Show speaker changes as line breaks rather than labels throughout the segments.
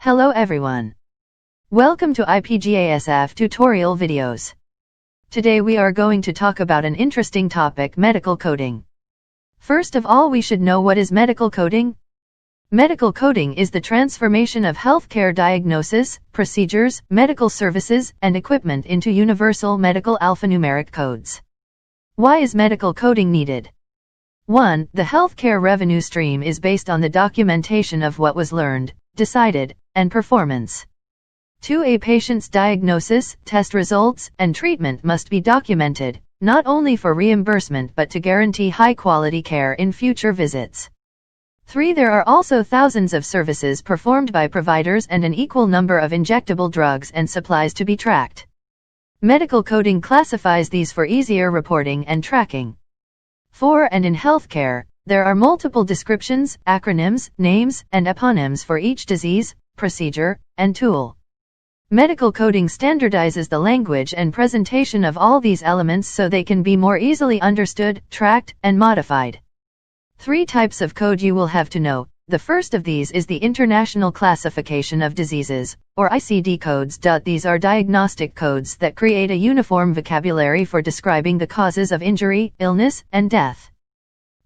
Hello everyone. Welcome to IPGA-SF tutorial videos. Today we are going to talk about an interesting topic, medical coding. First of all, we should know what is medical coding. Medical coding is the transformation of healthcare diagnosis, procedures, medical services, and equipment into universal medical alphanumeric codes. Why is medical coding needed? 1. The healthcare revenue stream is based on the documentation of what was learned, decided, and performance. 2. A patient's diagnosis, test results, and treatment must be documented, not only for reimbursement but to guarantee high-quality care in future visits. 3. There are also thousands of services performed by providers and an equal number of injectable drugs and supplies to be tracked. Medical coding classifies these for easier reporting and tracking. 4. And in healthcare, there are multiple descriptions, acronyms, names, and eponyms for each disease, procedure, and tool. Medical coding standardizes the language and presentation of all these elements so they can be more easily understood, tracked, and modified. 3 types of code you will have to know. The first of these is the International Classification of Diseases, or Icd Codes. These are diagnostic codes that create a uniform vocabulary for describing the causes of injury, illness, and death.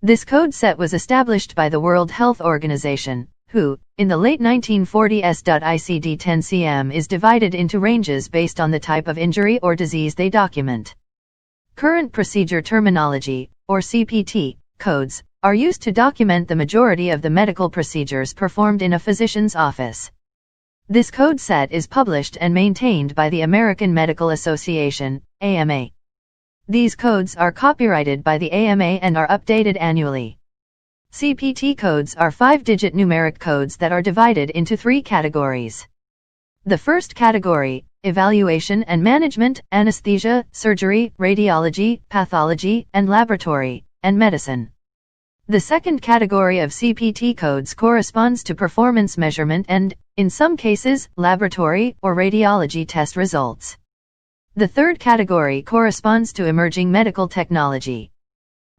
This code set was established by the World Health Organization, who, in the late 1940s. ICD-10 is divided into ranges based on the type of injury or disease they document. Current procedure terminology, or Cpt codes, are used to document the majority of the medical procedures performed in a physician's office. This code set is published and maintained by the American Medical Association, AMA. These codes are copyrighted by the AMA and are updated annually. Cpt codes are 5-digit numeric codes that are divided into 3 categories. The first category, evaluation and management, anesthesia, surgery, radiology, pathology, and laboratory, and medicine. The second category of Cpt codes corresponds to performance measurement and, in some cases, laboratory or radiology test results. The third category corresponds to emerging medical technology.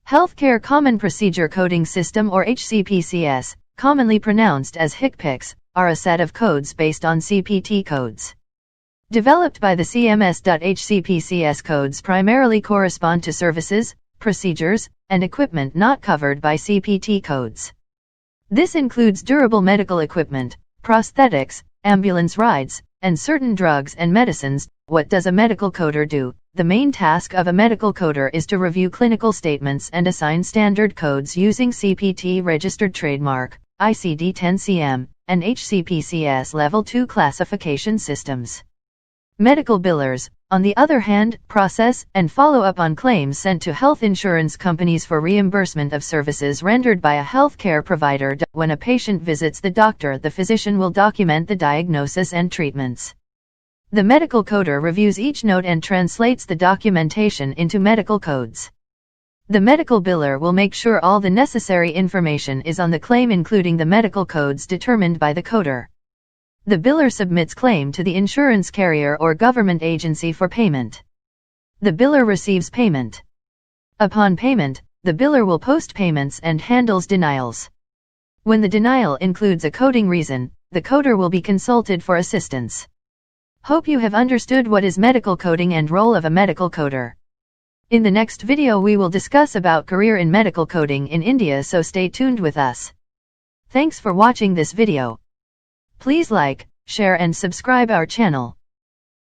Healthcare Common Procedure Coding System, or HCPCS, commonly pronounced as HCPCS, are a set of codes based on Cpt codes. Developed by the CMS. HCPCS codes primarily correspond to services, procedures, and equipment not covered by Cpt codes. This includes durable medical equipment, prosthetics, ambulance rides, and certain drugs and medicines. What does a medical coder do? The main task of a medical coder is to review clinical statements and assign standard codes using Cpt registered trademark, ICD-10 and HCPCS Level 2 classification systems. Medical billers, on the other hand, process and follow up on claims sent to health insurance companies for reimbursement of services rendered by a healthcare provider. When a patient visits the doctor, the physician will document the diagnosis and treatments. The medical coder reviews each note and translates the documentation into medical codes. The medical biller will make sure all the necessary information is on the claim, including the medical codes determined by the coder. The biller submits claim to the insurance carrier or government agency for payment. The biller receives payment. Upon payment, the biller will post payments and handles denials. When the denial includes a coding reason, the coder will be consulted for assistance. Hope you have understood what is medical coding and role of a medical coder. In the next video we will discuss about career in medical coding in India, so stay tuned with us. Thanks for watching this video. Please like, share and subscribe our channel.